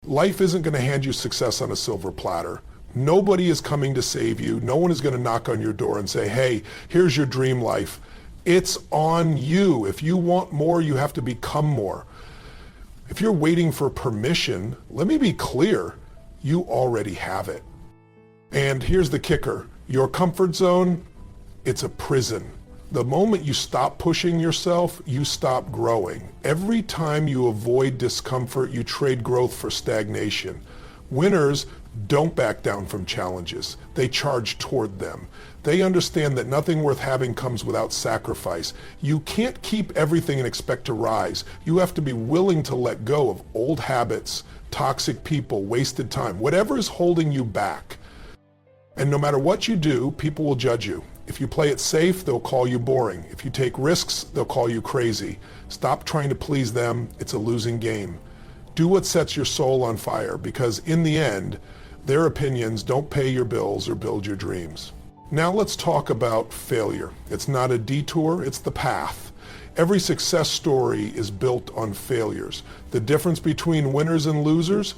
Life isn't going to hand you success on a silver platter. Nobody is coming to save you. No one is going to knock on your door and say, hey, here's your dream life. It's on you. If you want more, you have to become more. If you're waiting for permission, let me be clear, you already have it. And here's the kicker. Your comfort zone, it's a prison. The moment you stop pushing yourself, you stop growing. Every time you avoid discomfort, you trade growth for stagnation. Winners don't back down from challenges. They charge toward them. They understand that nothing worth having comes without sacrifice. You can't keep everything and expect to rise. You have to be willing to let go of old habits, toxic people, wasted time, whatever is holding you back. And no matter what you do, people will judge you. If you play it safe, they'll call you boring. If you take risks, they'll call you crazy. Stop trying to please them. It's a losing game. Do what sets your soul on fire, because in the end, their opinions don't pay your bills or build your dreams. Now let's talk about failure. It's not a detour, it's the path. Every success story is built on failures. The difference between winners and losers: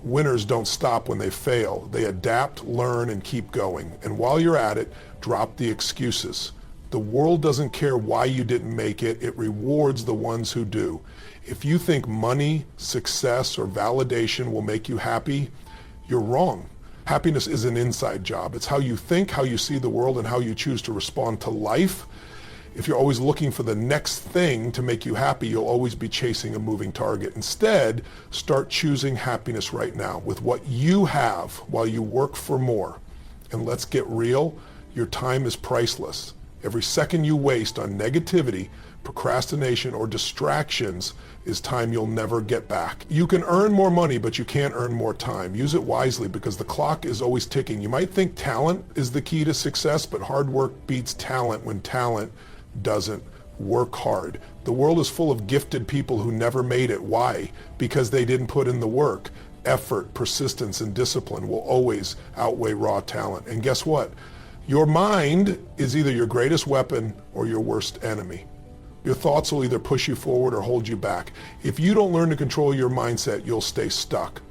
winners don't stop when they fail. They adapt, learn, and keep going. And while you're at it, drop the excuses. The world doesn't care why you didn't make it. It rewards the ones who do. If you think money, success, or validation will make you happy, you're wrong. Happiness is an inside job. It's how you think, how you see the world, and how you choose to respond to life. If you're always looking for the next thing to make you happy, you'll always be chasing a moving target. Instead, start choosing happiness right now with what you have while you work for more. And let's get real, your time is priceless. Every second you waste on negativity, procrastination, or distractions is time you'll never get back. You can earn more money, but you can't earn more time. Use it wisely, because the clock is always ticking. You might think talent is the key to success, but hard work beats talent when talent doesn't work hard. The world is full of gifted people who never made it. Why? Because they didn't put in the work. Effort, persistence, and discipline will always outweigh raw talent. And guess what? Your mind is either your greatest weapon or your worst enemy. Your thoughts will either push you forward or hold you back. If you don't learn to control your mindset, you'll stay stuck.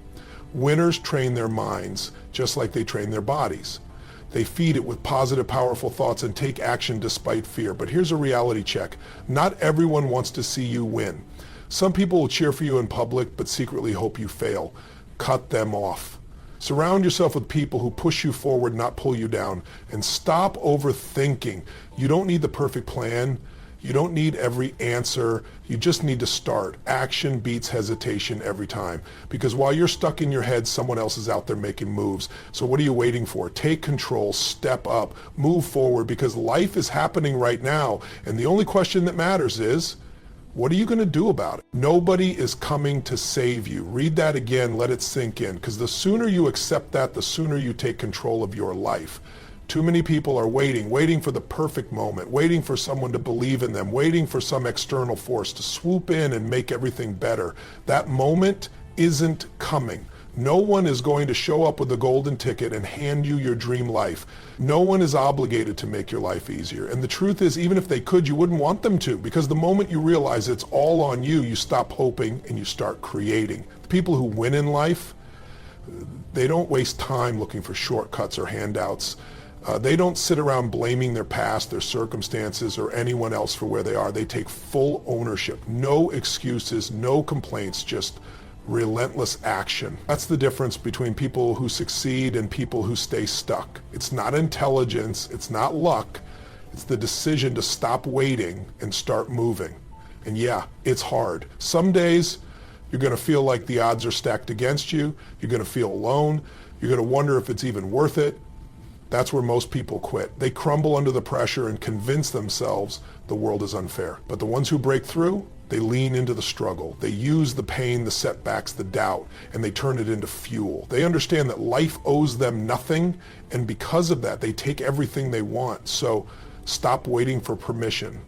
Winners train their minds just like they train their bodies. They feed it with positive, powerful thoughts and take action despite fear. But here's a reality check. Not everyone wants to see you win. Some people will cheer for you in public, but secretly hope you fail. Cut them off. Surround yourself with people who push you forward, not pull you down. And stop overthinking. You don't need the perfect plan. You don't need every answer. You just need to start. Action beats hesitation every time. Because while you're stuck in your head, someone else is out there making moves. So what are you waiting for? Take control, step up, move forward, because life is happening right now. And the only question that matters is, what are you going to do about it? Nobody is coming to save you. Read that again, let it sink in, because the sooner you accept that, the sooner you take control of your life. Too many people are waiting for the perfect moment, waiting for someone to believe in them, waiting for some external force to swoop in and make everything better. That moment isn't coming. No one is going to show up with a golden ticket and hand you your dream life. No one is obligated to make your life easier. And the truth is, even if they could, you wouldn't want them to, because the moment you realize it's all on you, you stop hoping and you start creating. The people who win in life, they don't waste time looking for shortcuts or handouts. They don't sit around blaming their past, their circumstances, or anyone else for where they are. They take full ownership. No excuses, no complaints, just relentless action. That's the difference between people who succeed and people who stay stuck. It's not intelligence, it's not luck, it's the decision to stop waiting and start moving. And yeah, it's hard. Some days you're going to feel like the odds are stacked against you, you're going to feel alone, you're going to wonder if it's even worth it. That's where most people quit. They crumble under the pressure and convince themselves the world is unfair. But the ones who break through, they lean into the struggle. They use the pain, the setbacks, the doubt, and they turn it into fuel. They understand that life owes them nothing, and because of that, they take everything they want. So stop waiting for permission.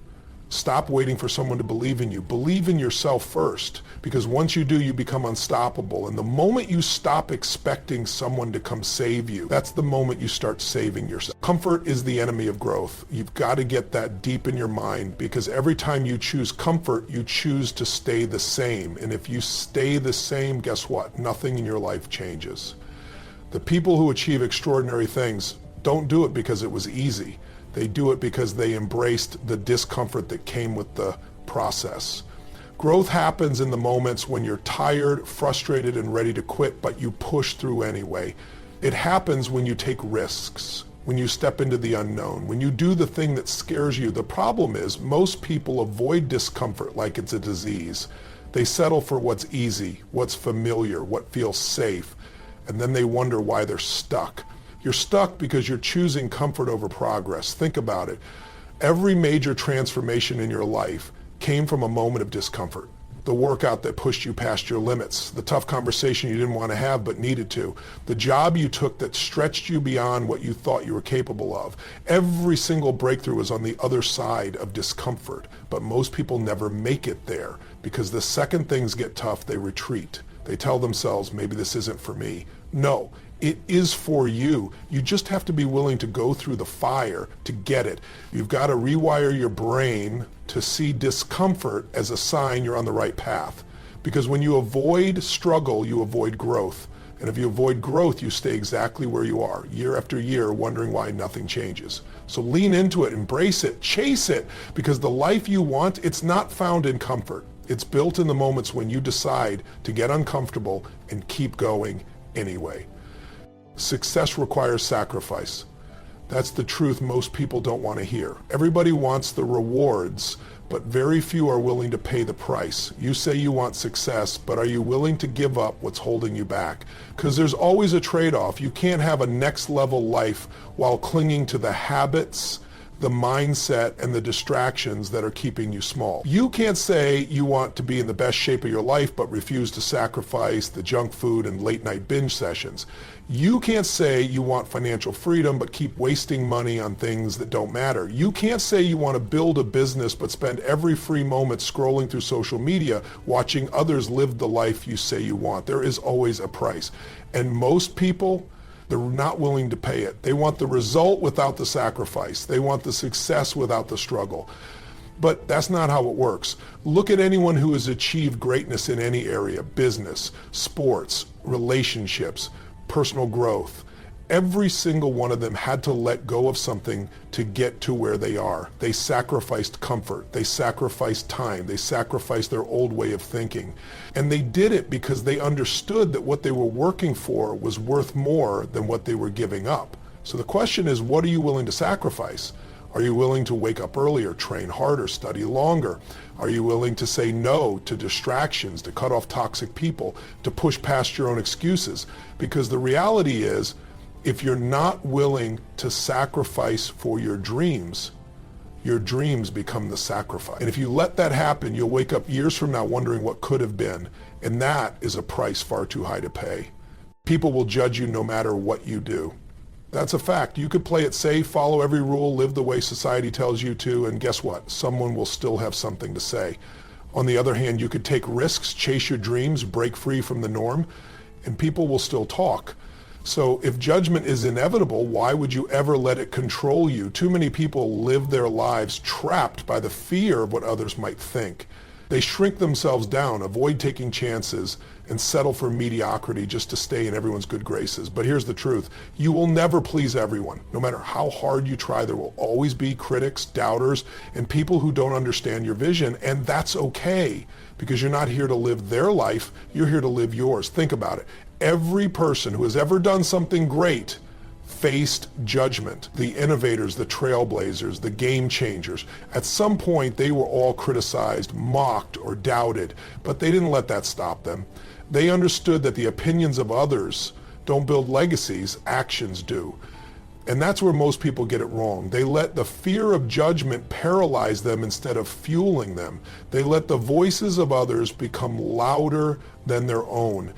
Stop waiting for someone to believe in you. Believe in yourself first, because once you do, you become unstoppable. And the moment you stop expecting someone to come save you, that's the moment you start saving yourself. Comfort is the enemy of growth. You've got to get that deep in your mind, because every time you choose comfort, you choose to stay the same. And if you stay the same, guess what? Nothing in your life changes. The people who achieve extraordinary things don't do it because it was easy. They do it because they embraced the discomfort that came with the process. Growth happens in the moments when you're tired, frustrated, and ready to quit, but you push through anyway. It happens when you take risks, when you step into the unknown, when you do the thing that scares you. The problem is most people avoid discomfort like it's a disease. They settle for what's easy, what's familiar, what feels safe, and then they wonder why they're stuck. You're stuck because you're choosing comfort over progress. Think about it. Every major transformation in your life came from a moment of discomfort. The workout that pushed you past your limits, the tough conversation you didn't want to have but needed to, the job you took that stretched you beyond what you thought you were capable of. Every single breakthrough is on the other side of discomfort, but most people never make it there because the second things get tough, they retreat. They tell themselves, maybe this isn't for me. No, it is for you. You just have to be willing to go through the fire to get it. You've got to rewire your brain to see discomfort as a sign you're on the right path. Because when you avoid struggle, you avoid growth. And if you avoid growth, you stay exactly where you are, year after year, wondering why nothing changes. So lean into it, embrace it, chase it, because the life you want, it's not found in comfort. It's built in the moments when you decide to get uncomfortable and keep going anyway. Success requires sacrifice. That's the truth most people don't want to hear. Everybody wants the rewards, but very few are willing to pay the price. You say you want success, but are you willing to give up what's holding you back? Because there's always a trade-off. You can't have a next level life while clinging to the habits, the mindset, and the distractions that are keeping you small. You can't say you want to be in the best shape of your life but refuse to sacrifice the junk food and late night binge sessions. You can't say you want financial freedom but keep wasting money on things that don't matter. You can't say you want to build a business but spend every free moment scrolling through social media watching others live the life you say you want. There is always a price. And most people, they're not willing to pay it. They want the result without the sacrifice. They want the success without the struggle. But that's not how it works. Look at anyone who has achieved greatness in any area: business, sports, relationships, personal growth. Every single one of them had to let go of something to get to where they are. They sacrificed comfort. They sacrificed time. They sacrificed their old way of thinking. And they did it because they understood that what they were working for was worth more than what they were giving up. So the question is, what are you willing to sacrifice? Are you willing to wake up earlier, train harder, study longer? Are you willing to say no to distractions, to cut off toxic people, to push past your own excuses? Because the reality is, if you're not willing to sacrifice for your dreams become the sacrifice. And if you let that happen, you'll wake up years from now wondering what could have been. And that is a price far too high to pay. People will judge you no matter what you do. That's a fact. You could play it safe, follow every rule, live the way society tells you to, and guess what? Someone will still have something to say. On the other hand, you could take risks, chase your dreams, break free from the norm, and people will still talk. So if judgment is inevitable, why would you ever let it control you? Too many people live their lives trapped by the fear of what others might think. They shrink themselves down, avoid taking chances, and settle for mediocrity just to stay in everyone's good graces. But here's the truth. You will never please everyone. No matter how hard you try, there will always be critics, doubters, and people who don't understand your vision, and that's okay, because you're not here to live their life, you're here to live yours. Think about it. Every person who has ever done something great faced judgment. The innovators, the trailblazers, the game changers. At some point, they were all criticized, mocked, or doubted, but they didn't let that stop them. They understood that the opinions of others don't build legacies, actions do. And that's where most people get it wrong. They let the fear of judgment paralyze them instead of fueling them. They let the voices of others become louder than their own.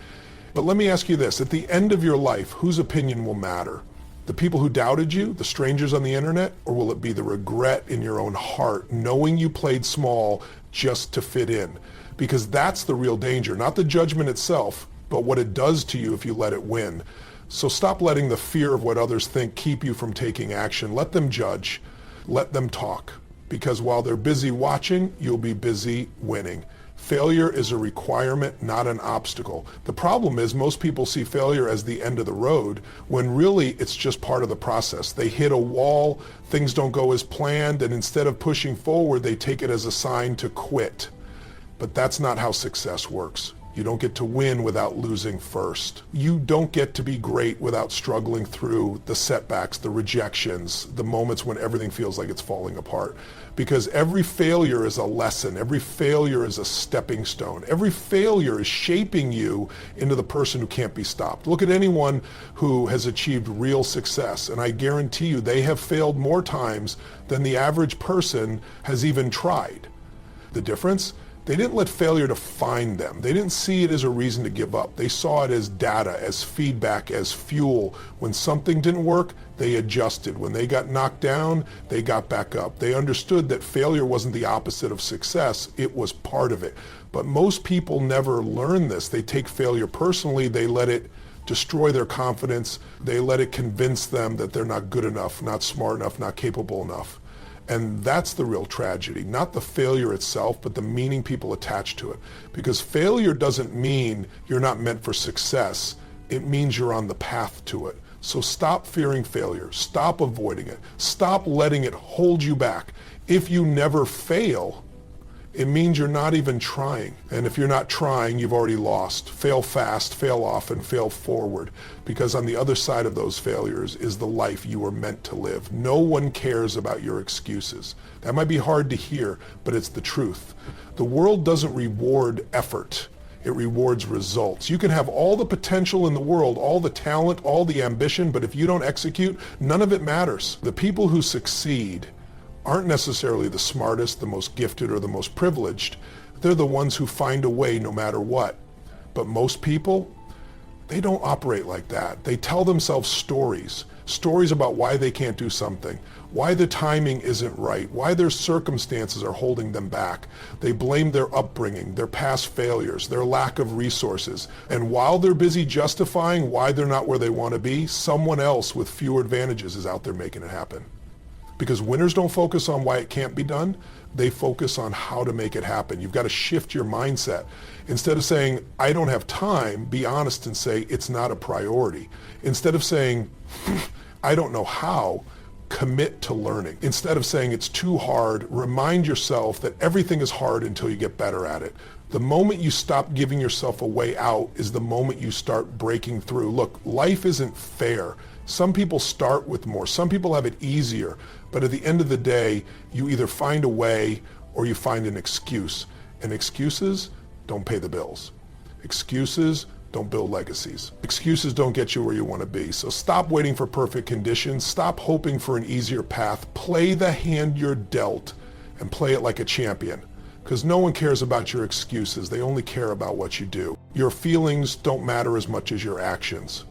But let me ask you this, at the end of your life, whose opinion will matter? The people who doubted you, the strangers on the internet, or will it be the regret in your own heart, knowing you played small just to fit in? Because that's the real danger, not the judgment itself, but what it does to you if you let it win. So stop letting the fear of what others think keep you from taking action. Let them judge, let them talk, because while they're busy watching, you'll be busy winning. Failure is a requirement, not an obstacle. The problem is most people see failure as the end of the road, when really it's just part of the process. They hit a wall, things don't go as planned, and instead of pushing forward, they take it as a sign to quit. But that's not how success works. You don't get to win without losing first. You don't get to be great without struggling through the setbacks, the rejections, the moments when everything feels like it's falling apart. Because every failure is a lesson. Every failure is a stepping stone. Every failure is shaping you into the person who can't be stopped. Look at anyone who has achieved real success, and I guarantee you they have failed more times than the average person has even tried. The difference? They didn't let failure define them. They didn't see it as a reason to give up. They saw it as data, as feedback, as fuel. When something didn't work, they adjusted. When they got knocked down, they got back up. They understood that failure wasn't the opposite of success, it was part of it. But most people never learn this. They take failure personally, they let it destroy their confidence, they let it convince them that they're not good enough, not smart enough, not capable enough. And that's the real tragedy, not the failure itself, but the meaning people attach to it. Because failure doesn't mean you're not meant for success. It means you're on the path to it. So stop fearing failure. Stop avoiding it. Stop letting it hold you back. If you never fail, it means you're not even trying. And if you're not trying, you've already lost. Fail fast, fail often, fail forward. Because on the other side of those failures is the life you were meant to live. No one cares about your excuses. That might be hard to hear, but it's the truth. The world doesn't reward effort. It rewards results. You can have all the potential in the world, all the talent, all the ambition, but if you don't execute, none of it matters. The people who succeed aren't necessarily the smartest, the most gifted, or the most privileged. They're the ones who find a way no matter what. But most people, they don't operate like that. They tell themselves stories about why they can't do something, why the timing isn't right, why their circumstances are holding them back. They blame their upbringing, their past failures, their lack of resources. And while they're busy justifying why they're not where they want to be, someone else with fewer advantages is out there making it happen. Because winners don't focus on why it can't be done, they focus on how to make it happen. You've got to shift your mindset. Instead of saying, I don't have time, be honest and say, it's not a priority. Instead of saying, I don't know how, commit to learning. Instead of saying it's too hard, remind yourself that everything is hard until you get better at it. The moment you stop giving yourself a way out is the moment you start breaking through. Look, life isn't fair. Some people start with more. Some people have it easier. But at the end of the day, you either find a way or you find an excuse. And excuses don't pay the bills. Excuses don't build legacies. Excuses don't get you where you want to be. So stop waiting for perfect conditions. Stop hoping for an easier path. Play the hand you're dealt and play it like a champion. Because no one cares about your excuses. They only care about what you do. Your feelings don't matter as much as your actions.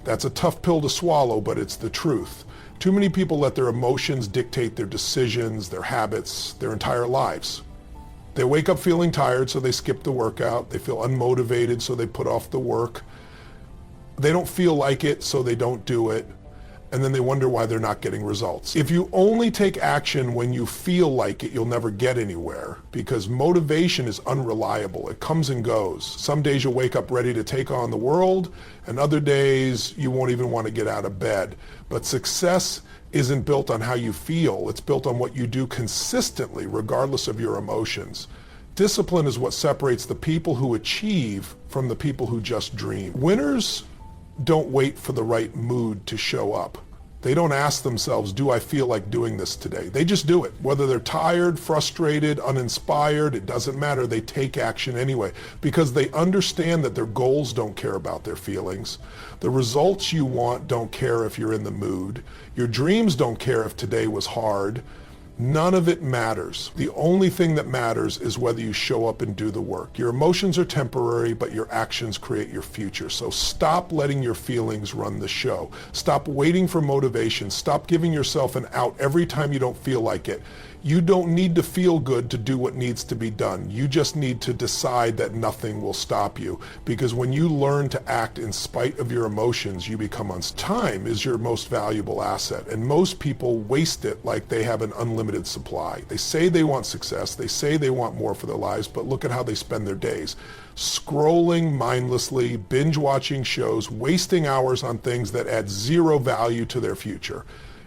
That's a tough pill to swallow, but it's the truth. Too many people let their emotions dictate their decisions, their habits, their entire lives. They wake up feeling tired, so they skip the workout. They feel unmotivated, so they put off the work. They don't feel like it, so they don't do it. And then they wonder why they're not getting results. If you only take action when you feel like it, you'll never get anywhere, because motivation is unreliable. It comes and goes. Some days you'll wake up ready to take on the world, and other days you won't even want to get out of bed. But success isn't built on how you feel. It's built on what you do consistently, regardless of your emotions. Discipline is what separates the people who achieve from the people who just dream. Winners don't wait for the right mood to show up. They don't ask themselves, do I feel like doing this today? They just do it. Whether they're tired, frustrated, uninspired, it doesn't matter. They take action anyway because they understand that their goals don't care about their feelings. The results you want don't care if you're in the mood. Your dreams don't care if today was hard. None of it matters. The only thing that matters is whether you show up and do the work. Your emotions are temporary, but your actions create your future. So stop letting your feelings run the show. Stop waiting for motivation. Stop giving yourself an out every time you don't feel like it. You don't need to feel good to do what needs to be done. You just need to decide that nothing will stop you. Because when you learn to act in spite of your emotions, you become unstoppable. Time is your most valuable asset, and most people waste it like they have an unlimited supply. They say they want success, they say they want more for their lives, but look at how they spend their days. Scrolling mindlessly, binge watching shows, wasting hours on things that add zero value to their future.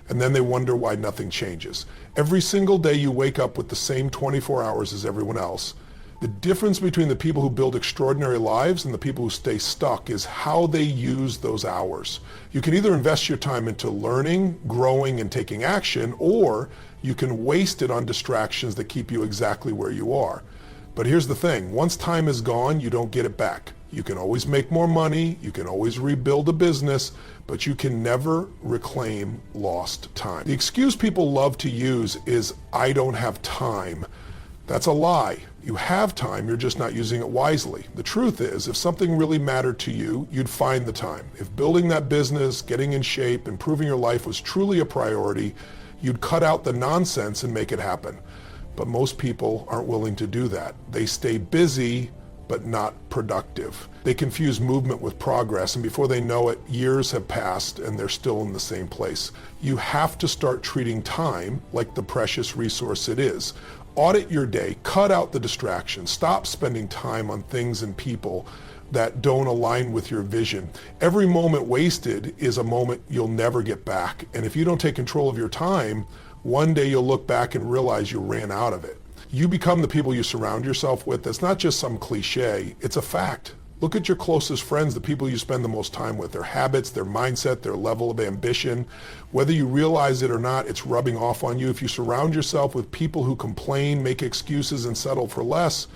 And then they wonder why nothing changes. Every single day you wake up with the same 24 hours as everyone else. The difference between the people who build extraordinary lives and the people who stay stuck is how they use those hours. You can either invest your time into learning, growing, and taking action, or you can waste it on distractions that keep you exactly where you are. But here's the thing, once time is gone, you don't get it back. You can always make more money, you can always rebuild a business, but you can never reclaim lost time. The excuse people love to use is, I don't have time. That's a lie. You have time, you're just not using it wisely. The truth is, if something really mattered to you, you'd find the time. If building that business, getting in shape, improving your life was truly a priority, you'd cut out the nonsense and make it happen. But most people aren't willing to do that. They stay busy, but not productive. They confuse movement with progress, and before they know it, years have passed and they're still in the same place. You have to start treating time like the precious resource it is. Audit your day, cut out the distractions, stop spending time on things and people that don't align with your vision. Every moment wasted is a moment you'll never get back. And if you don't take control of your time, one day you'll look back and realize you ran out of it. You become the people you surround yourself with. That's not just some cliche, it's a fact. Look at your closest friends, the people you spend the most time with, their habits, their mindset, their level of ambition. Whether you realize it or not, it's rubbing off on you. If you surround yourself with people who complain, make excuses, and settle for less,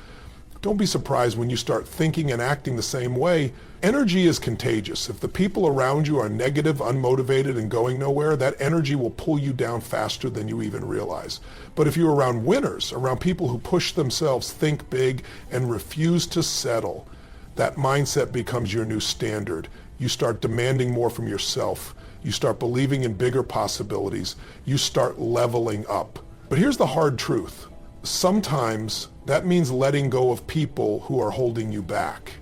don't be surprised when you start thinking and acting the same way. Energy is contagious. If the people around you are negative, unmotivated, and going nowhere, that energy will pull you down faster than you even realize. But if you're around winners, around people who push themselves, think big, and refuse to settle, that mindset becomes your new standard. You start demanding more from yourself. You start believing in bigger possibilities. You start leveling up. But here's the hard truth. Sometimes that means letting go of people who are holding you back.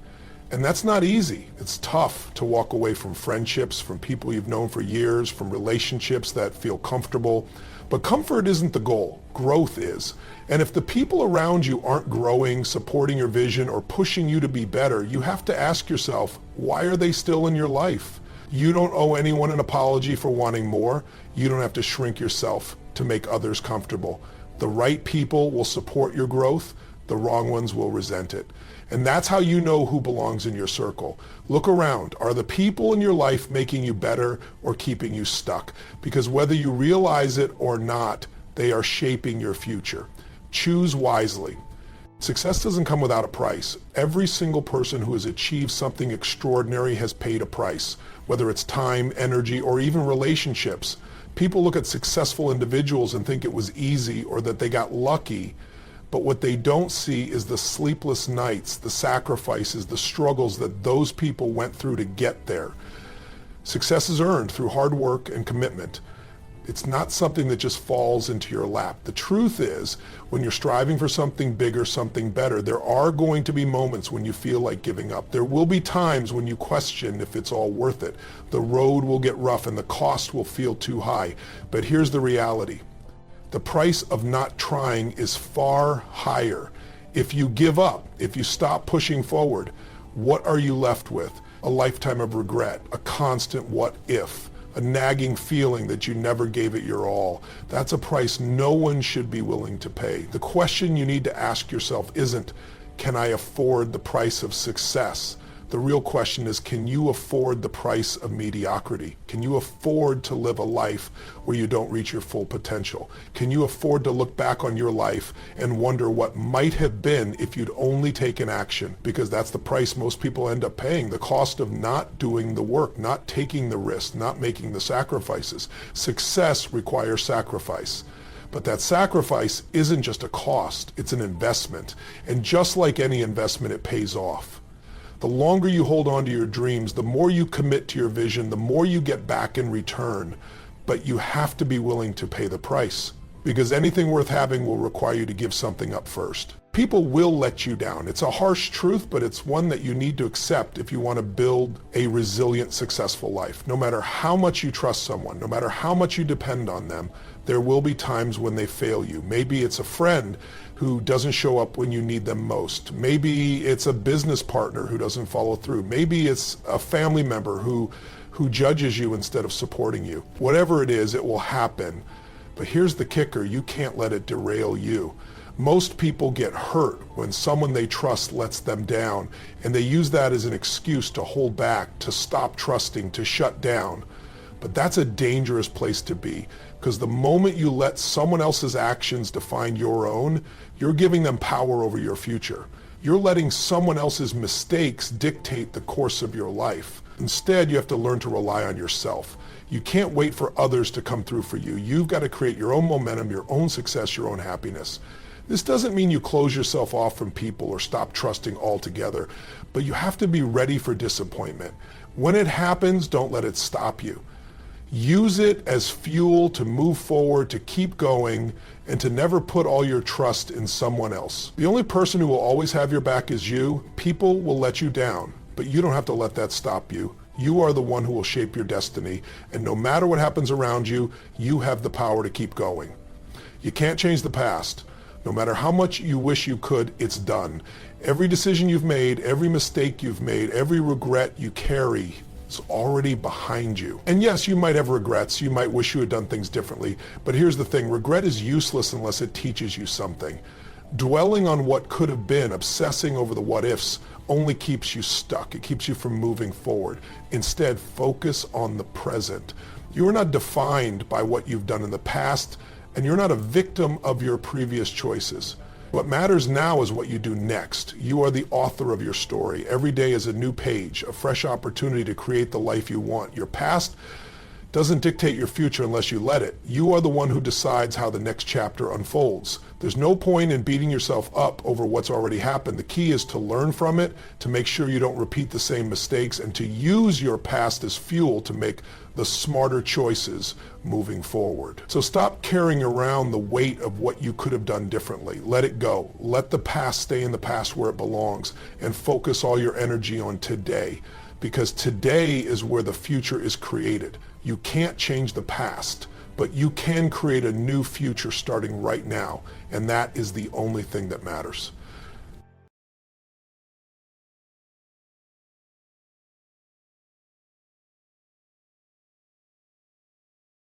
And that's not easy. It's tough to walk away from friendships, from people you've known for years, from relationships that feel comfortable. But comfort isn't the goal. Growth is. And if the people around you aren't growing, supporting your vision, or pushing you to be better, you have to ask yourself, why are they still in your life? You don't owe anyone an apology for wanting more. You don't have to shrink yourself to make others comfortable. The right people will support your growth. The wrong ones will resent it. And that's how you know who belongs in your circle. Look around. Are the people in your life making you better or keeping you stuck? Because whether you realize it or not, they are shaping your future. Choose wisely. Success doesn't come without a price. Every single person who has achieved something extraordinary has paid a price, whether it's time, energy, or even relationships. People look at successful individuals and think it was easy or that they got lucky. But what they don't see is the sleepless nights, the sacrifices, the struggles that those people went through to get there. Success is earned through hard work and commitment. It's not something that just falls into your lap. The truth is, when you're striving for something bigger, something better, there are going to be moments when you feel like giving up. There will be times when you question if it's all worth it. The road will get rough and the cost will feel too high. But here's the reality. The price of not trying is far higher. If you give up, if you stop pushing forward, what are you left with? A lifetime of regret, a constant what if, a nagging feeling that you never gave it your all. That's a price no one should be willing to pay. The question you need to ask yourself isn't, can I afford the price of success? The real question is, can you afford the price of mediocrity? Can you afford to live a life where you don't reach your full potential? Can you afford to look back on your life and wonder what might have been if you'd only taken action? Because that's the price most people end up paying, the cost of not doing the work, not taking the risk, not making the sacrifices. Success requires sacrifice. But that sacrifice isn't just a cost, it's an investment. And just like any investment, it pays off. The longer you hold on to your dreams, the more you commit to your vision, the more you get back in return. But you have to be willing to pay the price, because anything worth having will require you to give something up first. People will let you down. It's a harsh truth, but it's one that you need to accept if you want to build a resilient, successful life. No matter how much you trust someone, no matter how much you depend on them, there will be times when they fail you. Maybe it's a friend who doesn't show up when you need them most. Maybe it's a business partner who doesn't follow through. Maybe it's a family member who judges you instead of supporting you. Whatever it is, it will happen. But here's the kicker, you can't let it derail you. Most people get hurt when someone they trust lets them down, and they use that as an excuse to hold back, to stop trusting, to shut down. But that's a dangerous place to be, because the moment you let someone else's actions define your own, you're giving them power over your future. You're letting someone else's mistakes dictate the course of your life. Instead, you have to learn to rely on yourself. You can't wait for others to come through for you. You've got to create your own momentum, your own success, your own happiness. This doesn't mean you close yourself off from people or stop trusting altogether, but you have to be ready for disappointment. When it happens, don't let it stop you. Use it as fuel to move forward, to keep going, and to never put all your trust in someone else. The only person who will always have your back is you. People will let you down, but you don't have to let that stop you. You are the one who will shape your destiny, and no matter what happens around you, you have the power to keep going. You can't change the past. No matter how much you wish you could, it's done. Every decision you've made, every mistake you've made, every regret you carry is already behind you. And yes, you might have regrets. You might wish you had done things differently. But here's the thing, regret is useless unless it teaches you something. Dwelling on what could have been, obsessing over the what ifs, only keeps you stuck. It keeps you from moving forward. Instead, focus on the present. You are not defined by what you've done in the past, and you're not a victim of your previous choices. What matters now is what you do next. You are the author of your story. Every day is a new page, a fresh opportunity to create the life you want. Your past doesn't dictate your future unless you let it. You are the one who decides how the next chapter unfolds. There's no point in beating yourself up over what's already happened. The key is to learn from it, to make sure you don't repeat the same mistakes, and to use your past as fuel to make the smarter choices moving forward. So stop carrying around the weight of what you could have done differently. Let it go. Let the past stay in the past where it belongs, and focus all your energy on today, because today is where the future is created. You can't change the past, but you can create a new future starting right now, and that is the only thing that matters.